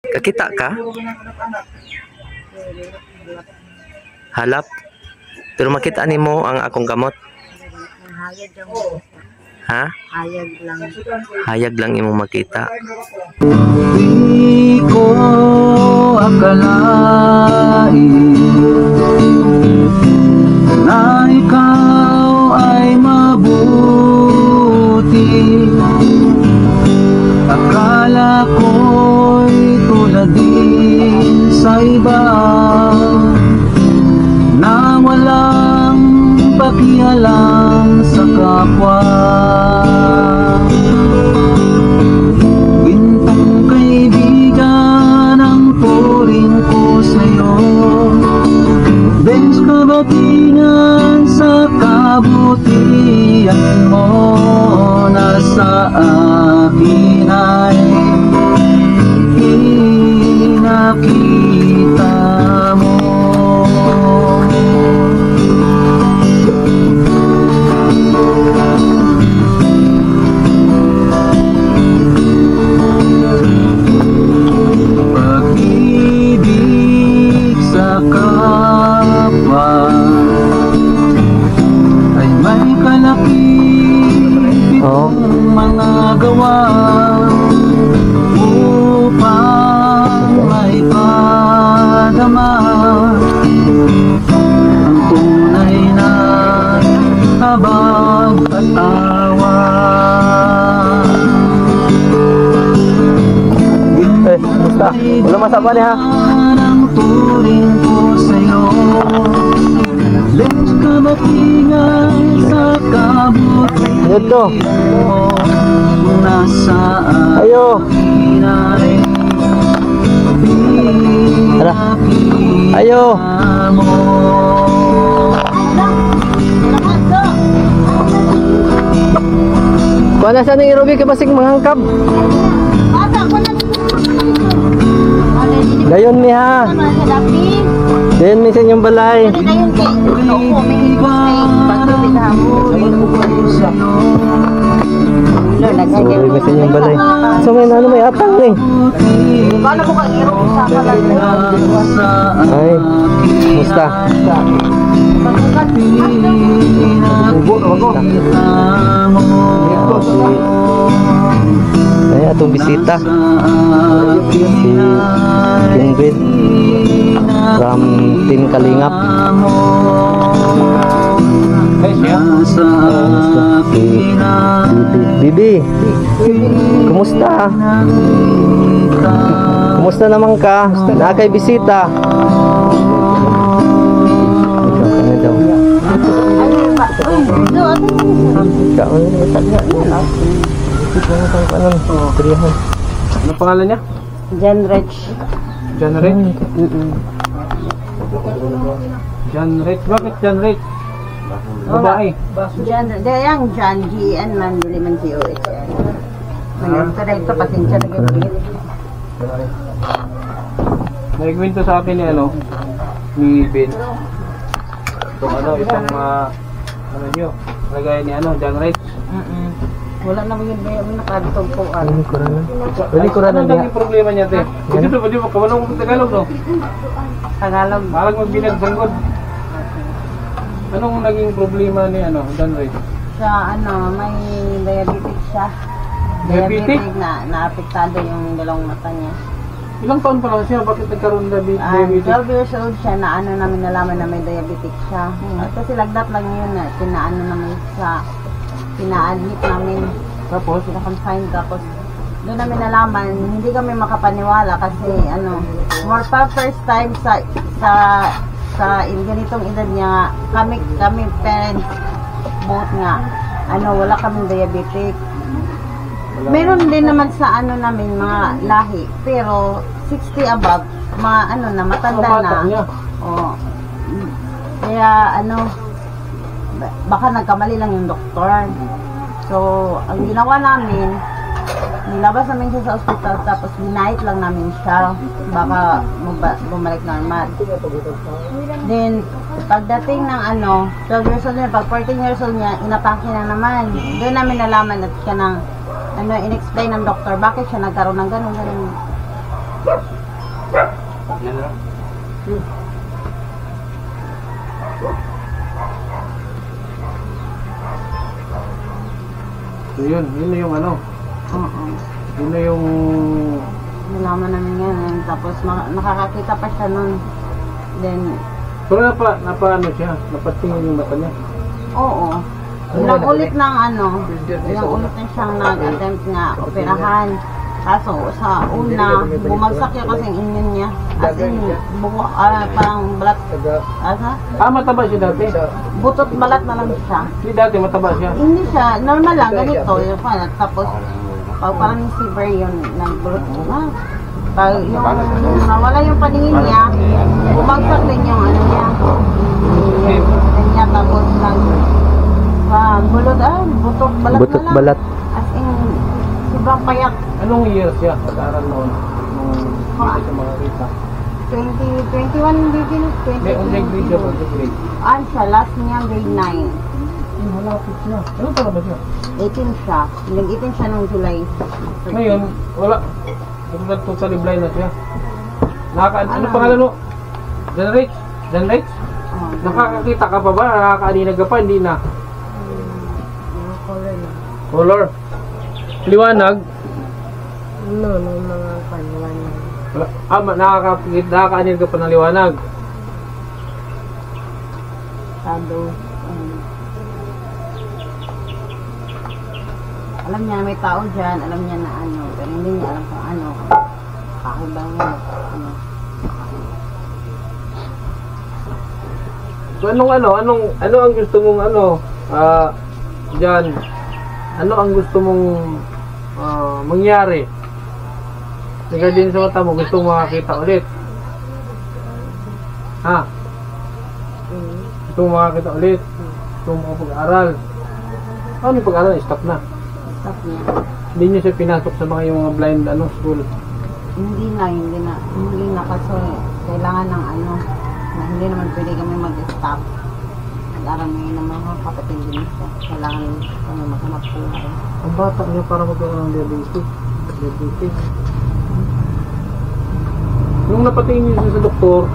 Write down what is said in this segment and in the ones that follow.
Kakita ka? Halap? Pero makita nimo ang akong gamot? Hayag lang. Ha? Hayag lang. Hayag lang imong makita. Di ko akalain na ikaw ay mabuti. Akala ko'y tulad din sa iba na walang pakialam sa kapwa. Gintong kaibigan ang turing ko sa'yo. Bench kabatingan sa kabutihan mo na sa akin ay pinakita mo. Pag-ibig sa kapwa ay may kalakipitong mga gawa upang maipadama ang tunay na habag at awa. Basta, wala masama niya ha. Ang turing ko sa'yo, bench kabatingan sa kabutihan Dito. mo nasa Ayo. akin ay Tara. Ayo. pinakita mo. Kuha na sa nang irobi kay basig manghangkap. Dayon mi ha. Dayon mi sa inyong balay. Sorry mi sa inyong balay. So may ano may apang ni. Ay, musta? Ay, atong bisita. Si Ingrid from Team Kalingap. Si Bibi. Kumusta? Kumusta naman ka? Nakay bisita. Ano pangalan niya? John Rich. John Rich? John Rich? Bakit John Rich? Babae? John, yung John G.N. man, dili man G.O.H. Nagkita na ito, pasensya na gawin. Nagkwento sa akin ni ni Ben. Itong isang ano nyo, lagay ni John Rich. Wala naman yun ba yung nakadutugpuan. Balik ko na naging problema niya, te. Dito ba di mo kamanong mo Tagalog, no? Tagalog. Parang magbinag sanggod. Anong naging problema ni John Rich? Sa may diabetes siya. Diabetic? Na-apektado yung dalawang mata niya. Ilang taon pa lang siya? Bakit nagkaroon na diabetic? 12 years old siya na namin nalaman na may diabetic siya. Kasi lagdat lang yun na namin sa pina-admit namin. Tapos? Pina-confine. Tapos doon namin nalaman, hindi kami makapaniwala kasi more pa first time sa ganitong edad niya, kami parents both nga, wala kaming diabetic. Meron din naman sa namin mga lahi, pero 60 above, na matanda na. Oh. Kaya baka nagkamali lang yung doktor. So, ang ginawa namin, nilabas namin siya sa ospital, tapos binayit lang namin siya, baka bumalik normal. Then, pagdating ng 12 years old niya, pag 14 years old niya, inatake na naman. Doon namin nalaman at siya in-explain ng doktor, bakit siya nagkaroon ng ganun. So yun na yung ano. Oo. Yun na yung... Nalaman namin yan. Tapos nakakakita pa siya nun. Then, Pero ano siya? Napatingin yung mata niya. oo. Ilang ulit ng ilang ulit na siyang nag-attempt nga operahan. Kaso sa una, bumagsak yung kasing immune niya. As in, parang balat, Mataba siya dati. butot balat na lang siya. Hindi dati mataba siya. Hindi siya, normal lang, ganito. Yung tapos, pag parang fever yun, nagbulot na. Pag yung nawala yung paningin niya, bumagsak din yung niya. Kanya tapos bulot, butot balat Butot na lang. balat. As in, sobrang payak. Anong year siya? Pag-aaral noon? Nung hindi siya makakita. 21 begin of May online grade siya pag grade. Siya, last niya grade 9. Malapit siya. Anong tala ba siya? 18 siya. Nag-18 siya nung July. Ngayon, wala. Totally blind na siya. Ano pangalan mo? Janrich? Janrich? Oh, Nakakakita ka pa ba? Nakakaaninag ka pa? Hindi na. color na. Color. Liwanag. No, mga panwan. Nakakaaninag ka pa ng liwanag. Shadow. Alam niya may tao dyan, alam niya na pero hindi niya alam kung ano. Kakibang yun. So anong ang gusto mong diyan? Ano ang gusto mong mangyari? Tingnan din sa mata mo, gusto mo makakita ulit. Ha? Gusto mo makakita ulit. Gusto mo makapag-aral. Ano yung pag-aral? Stop na. Stop niya. Hindi niyo siya pinasok sa mga yung blind school. Hindi na kasi kailangan ng na hindi naman pwede kami mag-stop. Nag-aral ngayon ng mga kapatid din siya. Kailangan kami maghanap buhay. Ang bata niya para magkaroon ng diabetes. Nung napatingin niyo sa doktor,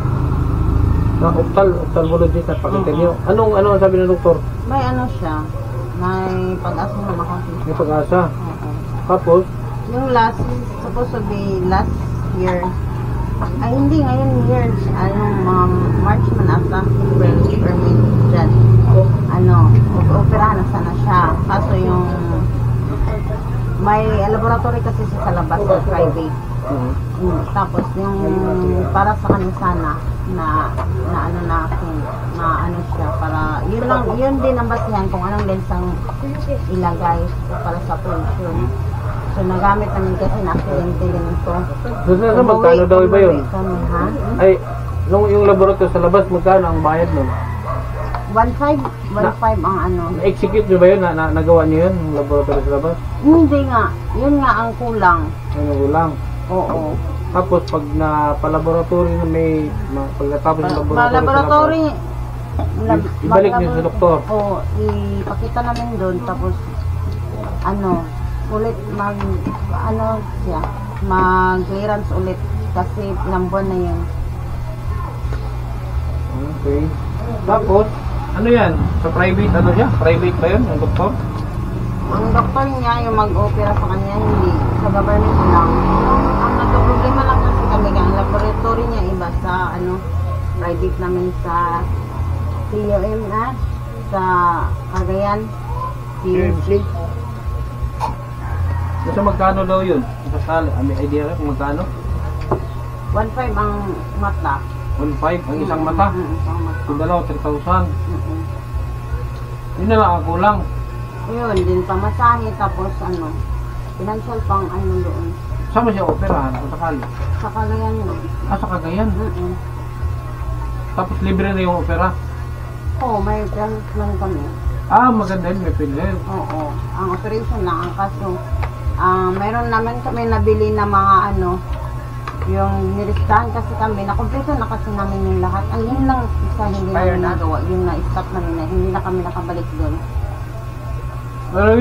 na ophthalmologist at pakita niyo, anong sabi ng doktor? May siya. May pag-asa na makakita. May pag-asa. Oo. Tapos, Yung supposed to be last year. Ay, hindi, ngayon year. March man ata. April or May, dyan. Operahan na sana siya. Kaso yung may laboratory kasi siya sa labas sa private. Tapos yung para sa kanya sana na siya para yun din ang basihan kung anong lens ang ilagay para sa pollution. So nagamit namin kasi na-accidente din ito. so magkano daw ba yun? Ha? Ay, nung yung laboratory sa labas, magkano ang bayad nun? 1.5 ang Na-execute nyo ba yun? Nagawa niyo yun? Yung laboratory sa labas? Hindi nga. Yun nga ang kulang. Ano lang? Oo. Tapos pag na-palaboratory na may pagkatapos ng Laboratory. Ibalik niyo sa doktor. Oo. Ipakita namin doon. Tapos ulit mag-clearance ulit. Kasi ilang buwan na yun. Okay. Tapos, ano yan? Sa private, siya? Private ba yun? Ang doktor? Ang doktor niya, yung mag-opera sa kanya, hindi. Sa government lang. Ang nagka-problema lang kasi kami, ang laboratory niya iba sa, private namin sa CUM sa Cagayan. CUMC? Kasi magkano daw yun? May idea rin kung magkano? 1.5 ang mata. 1.5 ang isang mata? Isang mata. Kung dalawa, 3,000. Yun na lang ang kulang. Yun, din pamasahe, tapos financial pang doon. Saan mo siya operahan kung sakali? Sa Cagayan yun. Sa Cagayan? Tapos libre na yung opera? Oo, may plans lang kami. Maganda yun, may pinil. Oo, ang operation lang. Ang kaso, mayroon naman kami nabili na mga yung nilistahan kasi kami, nakumpleto na kasi namin yung lahat. Ang yun lang isa hindi namin nagawa, yung na-stop namin na hindi na kami nakabalik doon. Pero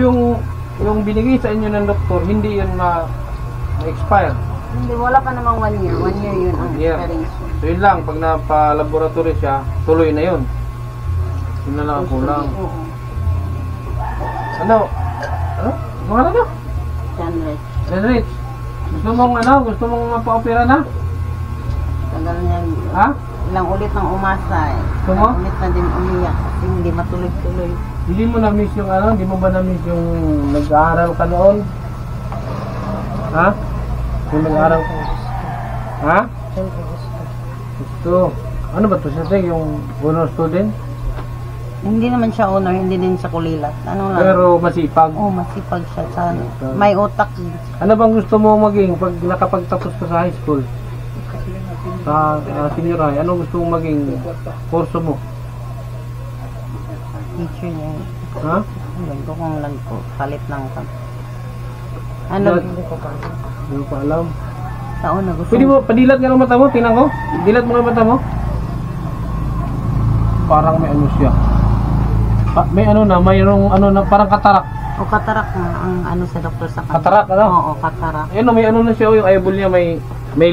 yung binigay sa inyo ng doktor, hindi yun na-expire. Hindi, wala pa namang 1 year. 1 year yun ang Yeah. expiration. So yun lang, pag napa-laboratory siya, tuloy na yun. Yun na lang ang kulang. Oo. Ano? Ano? Mga ano? John Rich. Rich, gusto mong ano? Gusto mong mapa-opera na? Tagal niya. Ha? Ilang ulit ng umasa eh. Gusto mo? Ilang ulit na din umiyak kasi hindi matuloy-tuloy. Hindi mo na-miss yung ano? Hindi mo ba na-miss yung nag-aaral ka noon? Ha? Yung nag-aaral ka? Ha? Gusto. Ano ba to siya? Te? Yung honor student? Hindi naman siya honor, hindi din siya kulilat. Ano lang? Pero masipag. Oh, masipag siya sa may utak. Ano bang gusto mo maging pag nakapagtapos ka sa high school? Sa senior high, ano gusto mong maging kurso mo? Teacher niya. Ha? Alam ko kung lang po, palit ng ano, Yan. hindi ko pa. Hindi ko pa alam. Sa una gusto. Pwede mo, padilat nga ng mata mo, tingnan ko. Dilat mo ng mata mo. Parang may ano siya. May ano na, mayroong ano na, parang katarak. O katarak na ang ano sa doktor sa kanya. Katarak, ano? Oo, katarak. Ayun, may ano na siya, yung eyeball niya, may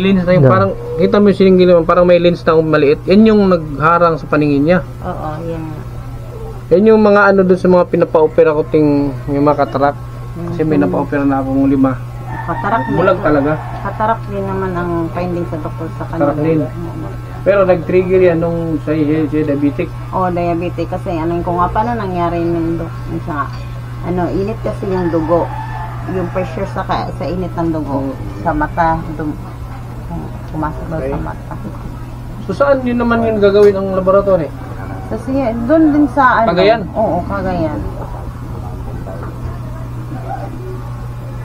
lens na yung Yeah. parang, kita mo yung siningil naman, parang may lens na maliit. Yan yung nagharang sa paningin niya. Oo, yan. Yan yung mga ano doon sa mga pinapa-opera ko ting yung mga katarak. Kasi may napa-opera na akong 5. Katarak din. Bulag talaga. Katarak din naman ang finding sa doktor sa kanya. Katarak din. Pero nag-trigger yan nung sa diabetic. O, diabetes kasi ano kung nga paano nangyari yung siya ano, init kasi yung dugo. Yung pressure sa init ng dugo sa mata, pumasok daw Okay. sa mata. So saan yun naman yung gagawin ang laboratory? Kasi doon din sa ano. Cagayan? Oo, Cagayan.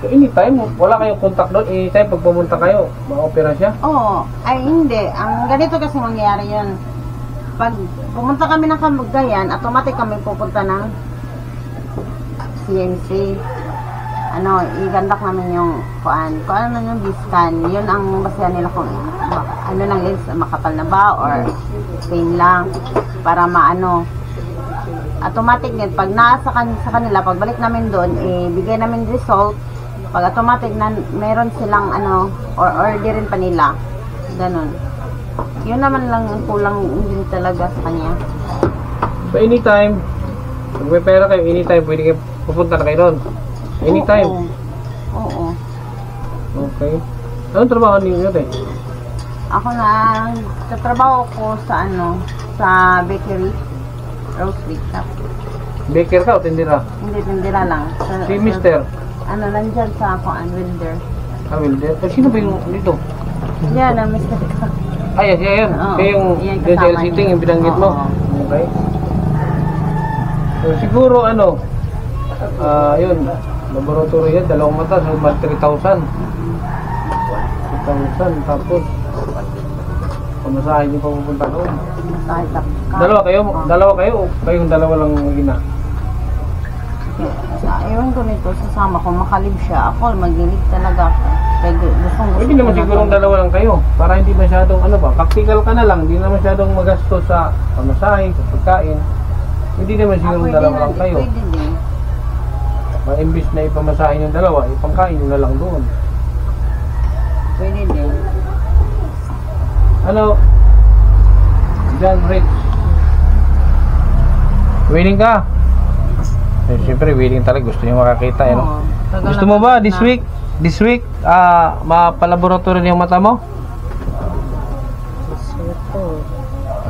So anytime, wala kayong contact doon. Anytime pag pumunta kayo, ma-opera siya. Oo, ay hindi. Ang ganito kasi mangyayari yun. Pag pumunta kami ng Cagayan, automatic kami pupunta ng CNC. Ano, igandak namin yung kuan na yung B-scan. Yun ang basihan nila kung ano lang lens, makapal na ba or pain lang para maano. Automatic din pag nasa sa kanila, pagbalik namin doon, bigay namin result. Pag automatic na meron silang ano or orderin pa nila. Ganun. Yun naman lang ang kulang din talaga sa kanya. So anytime, pag may pera kayo, anytime pwede kayo pupunta na kayo doon. Anytime. Oo. Okay. Anong trabaho niyo te? Ako na katrabaho ko sa ano, sa bakery. Rose Bake Shop. Baker ka o tindera? Hindi, tindira lang. Si Mister. Ano, nandyan sa ako, welder. Wilder. Sino ba yung dito? Yan, ang Mr. Ay, yan. Oo, Kaya yung yan, sa kasama LCT, niya. yung binanggit mo. Oo. Okay. So, siguro ano, yun, laboratory yan, 2 mata, so 3,000. 3,000, tapos, pamasahin yung papupunta doon. Kahit sa Dalawa kayo o kayong dalawa lang mag-ina? Ewan ko nito, sasama ko, makalib siya. Ako, maglilib talaga ako. Kaya gusto Pwede naman sigurong dalawa lang kayo, para hindi masyadong ano ba, practical ka na lang, hindi na masyadong magastos sa pamasahe, sa pagkain. Hindi naman sigurong dalawa lang kayo. Pwede din. Imbis na ipamasahin yung dalawa, ipangkain nyo na lang doon. Pwede din. Ano? John Rich. Winning ka? Eh, siyempre, winning talaga. Gusto nyo makakita. Oo, Ano? tagal Gusto na mo ba na- this week, mapalaboratory yung mata mo?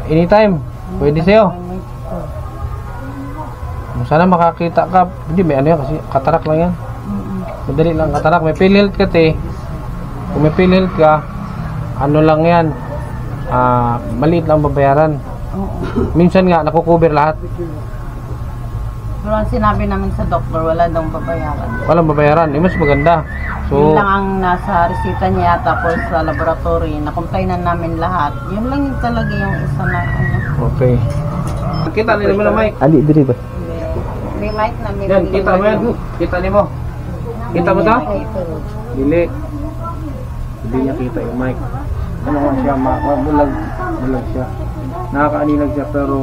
Anytime. Pwede sa'yo. Sana makakita ka. Hindi, may ano yan kasi katarak lang yan. Madali lang katarak. May PhilHealth ka te. Kung may PhilHealth ka, ano lang yan. Maliit lang babayaran. Oo. Minsan nga, nakukover lahat. Pero ang sinabi namin sa doktor, wala daw babayaran. Walang babayaran. Mas maganda. Yun So, lang ang nasa resita niya, tapos sa laboratory, na-complainan namin lahat. Yun lang yung talaga yung isa na ano. okay. Kita nila mo na mic. Ali, diri ba? May mic na may Yan, kita mo yan. Kita niyo mo. Kita mo ta? Dili. Hindi niya kita yung mic. Ano nga siya, bulag siya. Nakakaaninag siya pero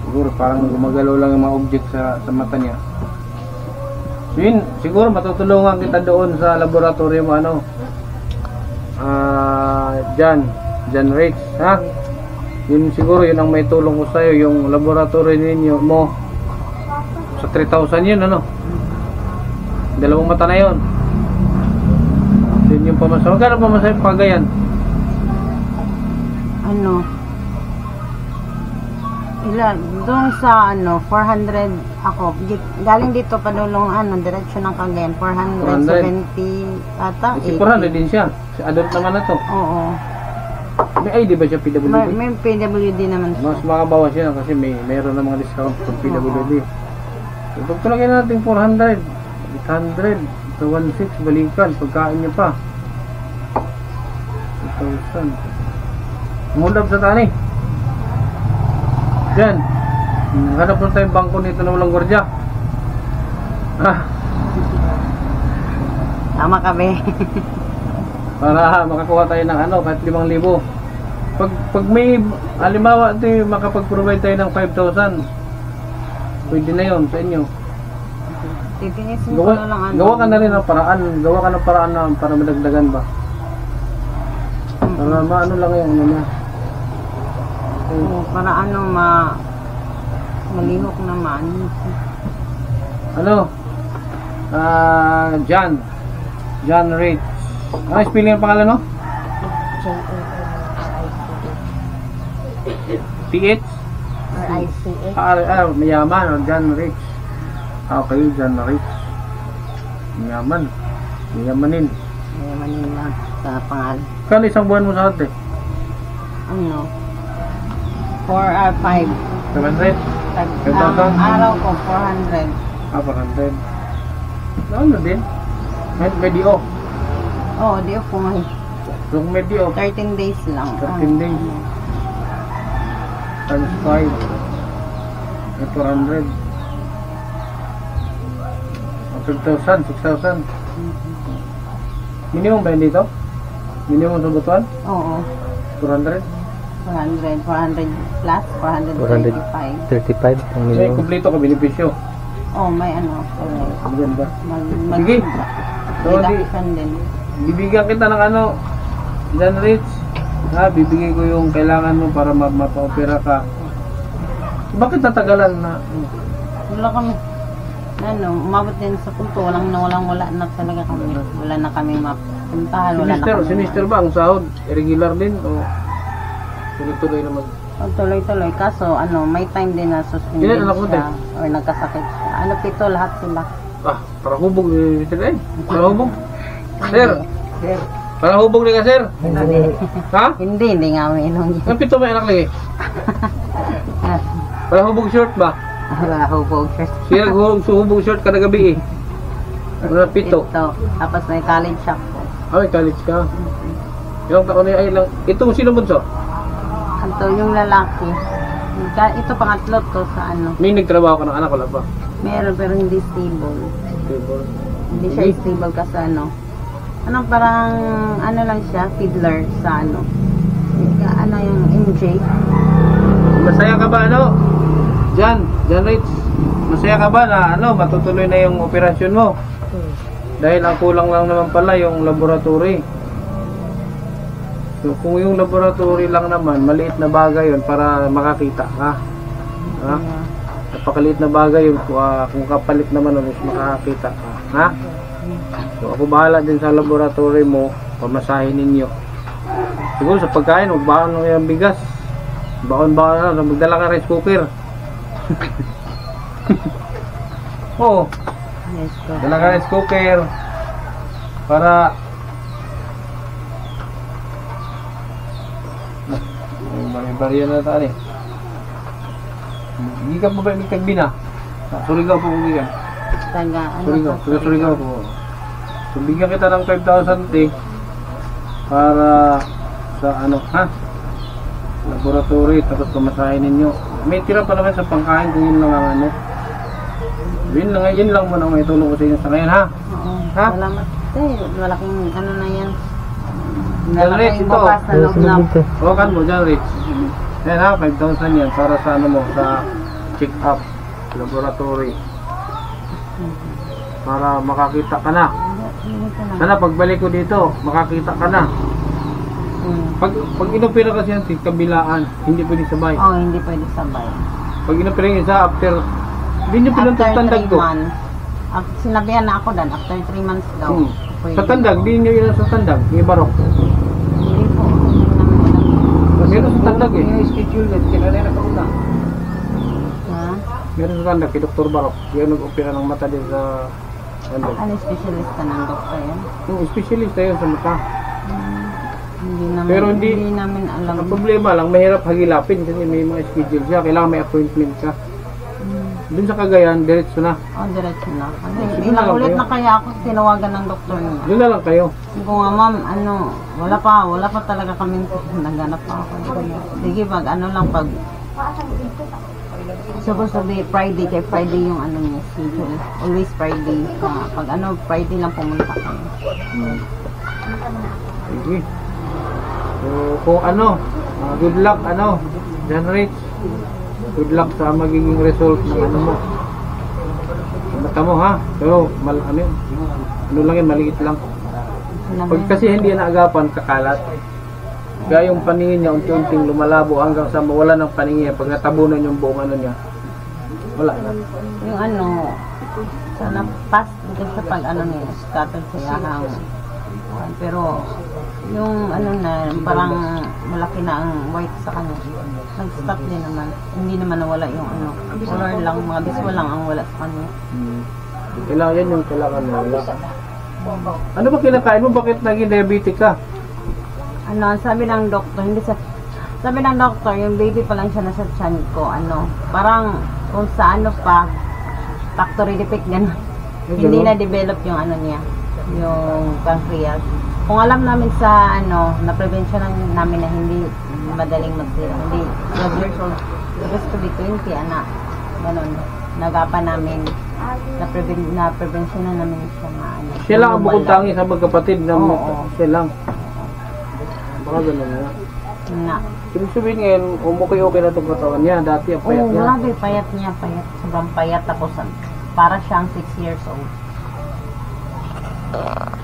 siguro parang gumagalaw lang yung mga object sa mata niya. Yun, siguro matutulungan kita doon sa laboratory mo, ano? Jan Rich, ha? Yun siguro, yun ang may tulong ko sa'yo, yung laboratory ninyo mo. Sa 3,000 yun, ano? Dalawang mata na yun. Yun yung pamasahe. Magkano pamasahe pagayan? Ano? Ilan? Doon sa ano, 400 ako. Galing dito padulong ano, diretso ng Cagayan. 470 ata. Si 400 din siya. Si adult naman na to. Oo. May ID ba siya PWD? May PWD naman siya. Mas makabawas yan kasi mayroon na mga discount pag PWD. So, pagtulagin natin 400, 800, so 1,600 balikan, pagkain niya pa. 2,000. Mundab sa tani. Yan. Hanap na tayong bangko nito na walang gwardiya. Tama kami. Para makakuha tayo ng ano, kahit 5,000. Pag may halimbawa ito makapag-provide tayo ng 5,000, pwede na yun sa inyo. Titinisin ko na lang ano. Gawa ka na rin ng paraan. Gawa ka ng paraan na para madagdagan ba? Para maano lang yung ano niya. Oo, para ano malihok naman. Ano? John Rich. Ano spelling ang pangalan mo? PH? Mayaman. John Rich. Okay, John Rich. Mayaman. Mayamanin. Mayamanin lang sa pangalan. Kano isang buwan mo sa ate? Ano? 4 or 5. 700? Ang araw ko, 400. 400. Ano din? May di-off. Oo, di ako may. Kung may di-off, 13 days lang. 13 days. Times 5. May 400. 5,000, 6,000. Minimum ba yun dito? Minimum sa butuan? Oo. 400? 400 plus, 435. 35 ang May minimum. kumpleto ka benepisyo. Oh, may ano. Maganda. Mag Sige. So, deduction din. bibigyan kita ng ano, John Rich. Bibigay ko yung kailangan mo para mapa-opera ka. Bakit natagalan na? Wala kami. Ano, umabot din sa punto. Wala na talaga kami. Wala na kami mapuntahan. Wala na kami. Sinister ba ang sahod? Irregular din? O tuloy-tuloy naman? Tuloy-tuloy. Kaso, ano, may time din na suspended Ilan anak mo, siya. Or nagkasakit siya. Ano, 7 lahat sila. Para hubog ni Sir eh. Para hubog. Sir, Sir. para hubog ni ka, Sir. Ha? Hindi nga may inong yun. Ang pito may anak lagi. Para hubog short ba? Wala hubog. Siya hubog short kada gabi eh. Ano pito? Tapos may college shop po. Ay, college ka. Ilang taon na ay lang. Ito sino bunso? Ito yung lalaki. Ito pangatlo to sa ano. May nagtrabaho ka ng anak, wala pa. Meron pero hindi stable. Stable. Hindi siya stable kasi ano. Ano parang ano lang siya, fiddler sa ano. Ano yung MJ. Masaya ka ba ano? John Rich. Masaya ka ba na ano, matutuloy na yung operasyon mo? Dahil ang kulang lang naman pala yung laboratory. So kung yung laboratory lang naman, maliit na bagay yun para makakita ka. Ha? Napakaliit na bagay yun kung kapalit naman ulit makakita ka. Ha? So ako bahala din sa laboratory mo, pamasahin ninyo. Siguro sa pagkain, magbaon mo yung bigas. Baon-baon na, magdala ka rice cooker. Oo. Yes, ko. Dala ka rice cooker para may bariya na tayo. Hindi ka pa ba may tagbina? Surigaw po kung iyan. Taga, ano Surigaw po. So bigyan kita ng 5,000 para sa ano ha? Laboratory tapos pamasahin ninyo. May tira pa naman sa pangkain kung yun lang ang ano. Yun lang mo na may tulong ko sa inyo sa ngayon ha? Oo. Ha? Salamat. Malaking ano na yan. John Rich, Malaking ito. bukas na loob na. Huwakan mo, John Rich. Yan ha, 5,000 yan para sa ano mo, sa check-up, laboratory. para makakita ka na. Hindi ka na. Sana pagbalik ko dito, makakita ka na. Pag inopera kasi yan, kabilaan, hindi pwede sabay. Oh, hindi pwede sabay. Pag inopera yung isa, after, hindi nyo pinuntos After tandag 3 ko. months, sinabihan na ako dan, after 3 months daw. Sa tandag, hindi nyo ilan sa tandag, yung barok. Hindi po, hindi namin alam. Meron sa tandag eh. schedule na, kinala na kauna. Ha? Meron sa tandag, kay Dr. Barok. Yung nag-opera ng mata din sa tandag. Ano specialist ka ng doktor yan? Yung specialist yun sa mata. Hindi namin, Pero hindi- namin alam. Ang problema lang, mahirap hagilapin kasi may mga schedule siya. Kailangan may appointment ka. Dun sa Cagayan, diretso na. Oh, diretso na. Kasi Sige ilang na lang ulit kayo. na kaya ako tinawagan ng doktor niya. Doon na lang kayo. Sabi ko nga, ma'am, ano, wala pa talaga kami naghanap pa ako. Sige, pag ano lang, pag supposed to be Friday, kay Friday yung ano niya, schedule. Always Friday. Pag ano, Friday lang pumunta kayo. Sige. So, kung ano, good luck, ano, John Rich. Good luck sa magiging result ng ano mo. Sa mata mo, ha? Pero, ano yun? Ano lang yun, maliit lang. Pag kasi hindi naagapan, kakalat. Kaya yung paningin niya, unti-unting lumalabo hanggang sa mawala ng paningin. Pag natabunan yung buong ano niya, wala na. Yung ano, sana pass dito sa pag ano niya, scatter sa yahang. Pero, yung ano na, parang malaki na ang white sa kanya. Nag-stop din naman. Hindi naman nawala yung ano. Color lang, mga biswa lang ang wala sa kanya. Kailangan yan yung kailangan mo. Ano ba kinakain mo? Bakit naging diabetic ka? Ano, sabi ng doktor, hindi sa... Sabi ng doktor, yung baby pa lang siya nasa tiyan ko, ano, parang kung sa ano pa, factory defect gano'n. Hindi na-develop yung ano niya, yung pancreas. Kung alam namin sa ano, na-prevention namin na hindi madaling magsira, hindi 12 years old, supposed to be 20, anak. Ganon. Nagapan namin, na-prevention na namin siya na ano. Siya lang ang bukod tangi sa magkapatid na Oo. siya lang. Baka ganun nga. Na. Ibig sabihin ngayon, okay na itong katawan niya. Dati ang payat Oo, niya. grabe, payat niya, payat. Sobrang payat, tapos para siyang 6 years old.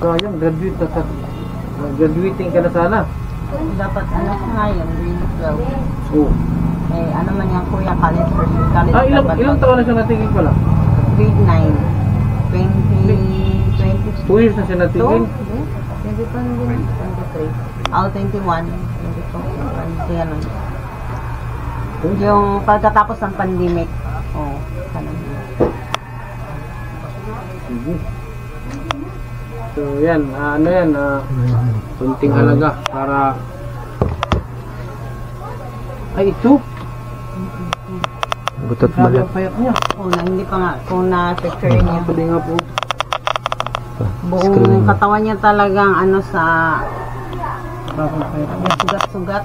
Sayang, graduate na sa... Graduating ka na sana. Dapat ano ko nga yun, grade 12. Oo. Eh, ano man yung kuya, college first year, college Ilang taon na siya natigil pala? Grade 9. 20, 2 years na siya natigil. 20 pa din, 23. 21, 22, 20, ano. Yung pagkatapos ng pandemic, ganun. Sige. So yan, ano yan, kunting halaga para... Ay, ito! Gutot Grabe balat. ang payat niya. Hindi pa nga, kung na-picture niya. Pwede nga po. Buong katawan niya talagang ano sa Grabe ang payat niya. sugat-sugat.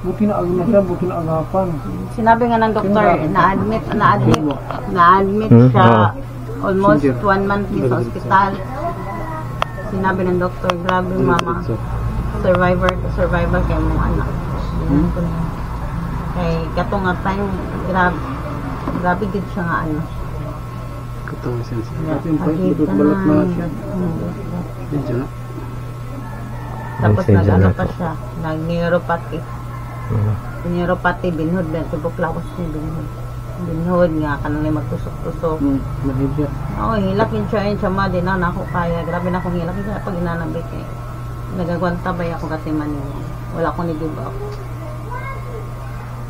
Buti na agad na siya, buti na agapan. Sinabi nga ng doktor, na-admit siya almost 1 month din sa ospital. Sinabi ng doktor, grabe mama, survivor kayo mong anak. Kay katong nga time, grabe gid siya nga ano. Katong sense. Kasi yung payat, butot balat na siya. Medyo na. Tapos Ay, nag-ano sedya pa siya, nag-neuropathy. Neuropathy, binhod na, tubuklakos niya binhod. Binhod nga, kanang magtusok-tusok. Mahibya. Oo, hilakin siya yun siya ma, di na ako kaya. Grabe na akong hilakin siya pag inanabik eh. Nagagwantabay ako katiman niya. Wala akong ni-give up.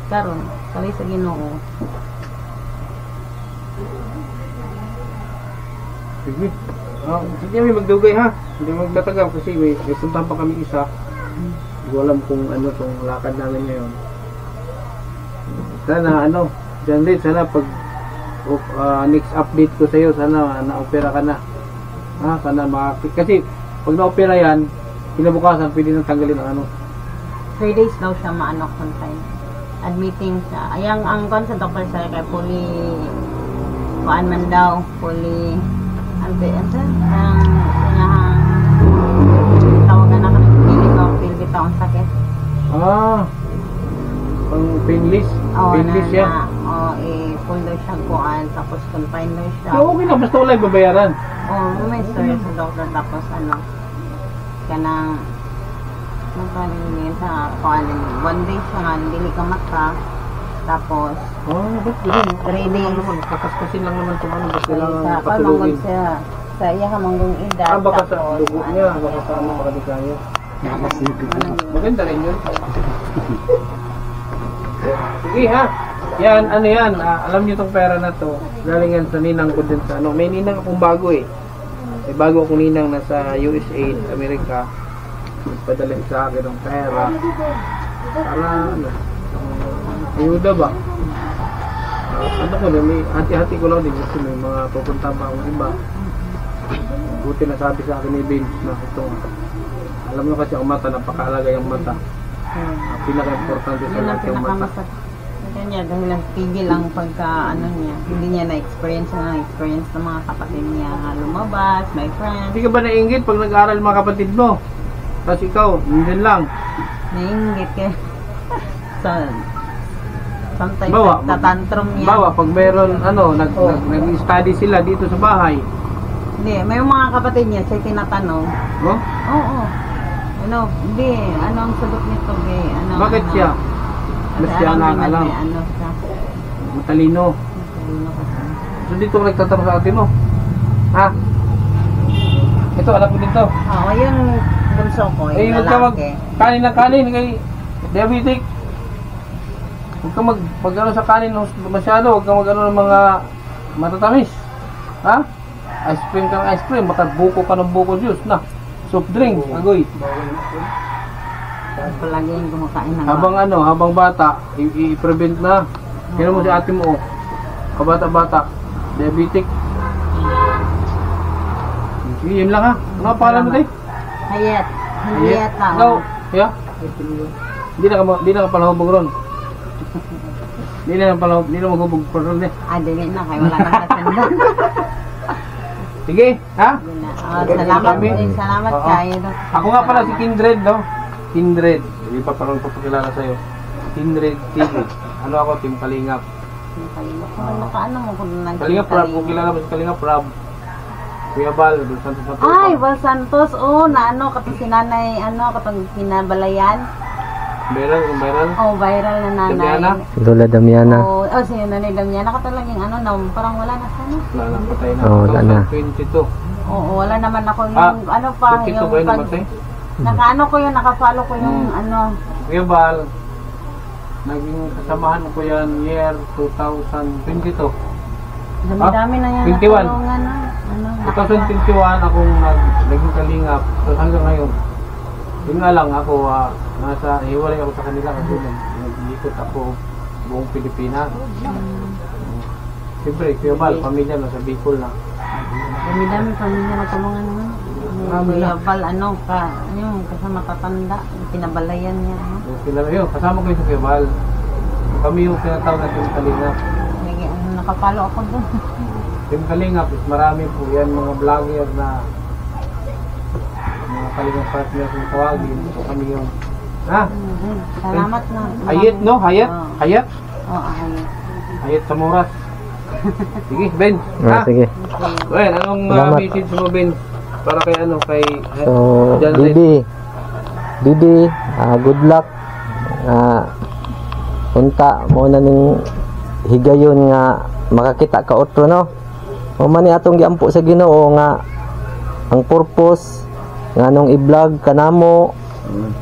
Karon, kalay sa Ginoo. Sige. Hindi kami magdugay ha. Hindi magtatagaw kasi may puntahan pa kami isa. Hindi ko alam kung ano itong lakad namin ngayon. Sana ano, dyan din, sana pag next update ko sa'yo, sana na-opera ka na. Sana kasi pag na-opera yan, kinabukasan pwede nang tanggalin ang ano. 3 days daw siya maano confine. Admitting siya. Ayang ang kon sa doktor sa kay kuan man daw, ang tawagan na kanang pili bitaw ang sakit. Ang painless. Oo, Painless yan. i-pull daw siyang kuan, tapos confine daw siya. So, okay na, basta wala yung babayaran. May story sa doctor, tapos kanang magkaling sa kuan, 1 day siya nga, hindi ka mata, tapos Ba't ganun? 3 days. Kakaskasin lang naman kung ano, ba't kailangan sa patulugin. sa iya hamanggong edad, Baka sa tapos dugo niya, baka sa ano, baka di kaya. Maganda rin yun. Sige ha. Yan, ano yan, alam niyo tong pera na to, galing yan sa ninang ko din sa ano. May ninang akong bago eh. May bago akong ninang nasa USA, Amerika. Padala sa akin ng pera. Para ano, ayuda ba? Ano ko na, may hati-hati ko lang din kasi may mga pupunta pa akong iba. Buti na sabi sa akin ni Vince na ito. Alam mo kasi ang mata, napakaalaga yung mata. Ang pinaka-importante sa yun ang lahat yung mata. pinakamasakit kanya dahil nagtigil lang pagka hindi niya na-experience ng mga kapatid niya lumabas, my friends. Hindi ka ba nainggit pag nag-aaral mga kapatid mo? Tapos ikaw, hindi lang. Nainggit ka. Sometimes Bawa, tatantrum niya. Bawa, pag meron, nag-study sila dito sa bahay. Hindi, may mga kapatid niya, siya tinatanong. No? Oo. Hindi, ano ang sagot nito, be? Bakit siya? Mas siya niya, alam. siya. Matalino. Matalino kasi. So dito ka nagtatanong sa atin mo. Ha? Ito, alam ko dito. Oo, yung bunso ko, Eh, yung huwag ka lalaki. kanin ng kanin kay diabetic. Huwag ka pag ano sa kanin masyado, huwag ka mag-ano ng mga matatamis. Ha? Ice cream, baka buko ka ng buko juice na. Soft drink, agoy. Palagi yung kumakain ng Habang bata, i-prevent na. Kaya mo si ate mo, kabata-bata, diabetic. Sige, yun lang ha. Ano ang pangalan mo tayo? Hayat. Hayat na. Ikaw, yeah? Hindi na ka palahubog ron. Hindi na maghubog pa ron eh. Dili na, kaya wala nang katanda. Sige, ha? Salamat din, salamat Oo. kayo. Ako nga pala si Kindred, no? Kindred. Hindi pa parang papakilala sa'yo. Kindred TV. Ano ako, Team Kalingap. Nakaano mo kung nandito. Kalingap Rab, kung kilala mo si Kalingap Rab. Kuya Bal, Dos Santos na Ay, Val Santos, katong sinanay, katong kinabalayan. Viral? Viral na nanay. Damiana? Lola Damiana. Si nanay Damiana, katalagang parang wala na sana. Wala na, patay na. Wala na. 22. Oo, wala naman ako yung, 22 ba yun namatay? nakafollow ko yung, Kuya Bal, naging kasamahan ko yan year 2022. dami-dami na yan. 21. natulungan, 2021 akong naging kalingap. So hanggang ngayon, yun nga lang ako, hiwalay ako sa kanila kasi nag-iikot ako buong Pilipinas. Siyempre, Kuya Bal, pamilya nasa Bicol na. Dami-dami pamilya natulungan naman. Kuya Val, yung kasama tatanda, pinabalayan niya. Kasama ko yung sa Kuya Bal. Kami yung tinatawag na Team Kalingap. Nakapalo ako doon. Team Kalingap is marami po yan mga vlogger na mga Kalingap partners yung tawagin. So kami yung Salamat na. Hayat, no? Hayat? Oo. Hayat? Oo, Hayat. Hayat sa Moras. Sige, Ben. Sige. Ben, anong Salamat. message mo, Ben? Para kay So, John Red. Bibi, good luck. Unta mo na ning higayon nga makakita ka otro, no? O man ni atong giampo sa Ginoo nga ang purpose nga nung i-vlog kanamo,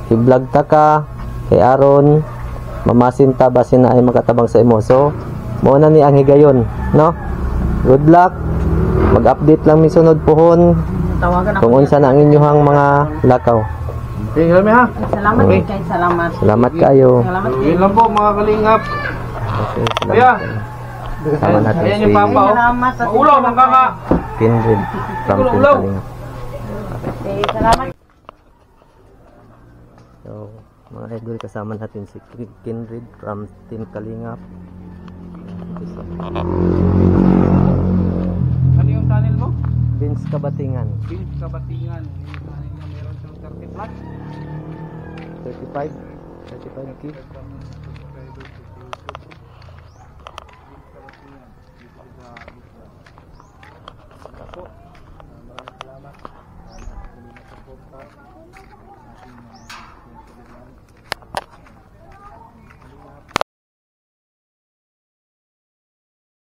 i-vlog ta ka kay aron mamasin ta basin na ay makatabang sa imo. So, mo na ni ang higayon, no? Good luck. Mag-update lang mi sunod pohon Tawagan ako. kung unsa na ang inyong mga lakaw. Okay, kami ha. Salamat Okay. kay salamat. Salamat kayo. Salamat So, yun lang po mga Kalingap. Okay, Kuya, Kasama natin ayan si yung papa. Salamat sa Ulo, mangkaka. Kindred from Ulo, Team ulo. Kalingap. Salamat. So, mga idol, kasama natin si Kindred from Team Kalingap. Ano yung channel mo? Vince Kabatingan, Vince Kabatingan. Yung channel niya meron siyang 30 plus. 35 35K.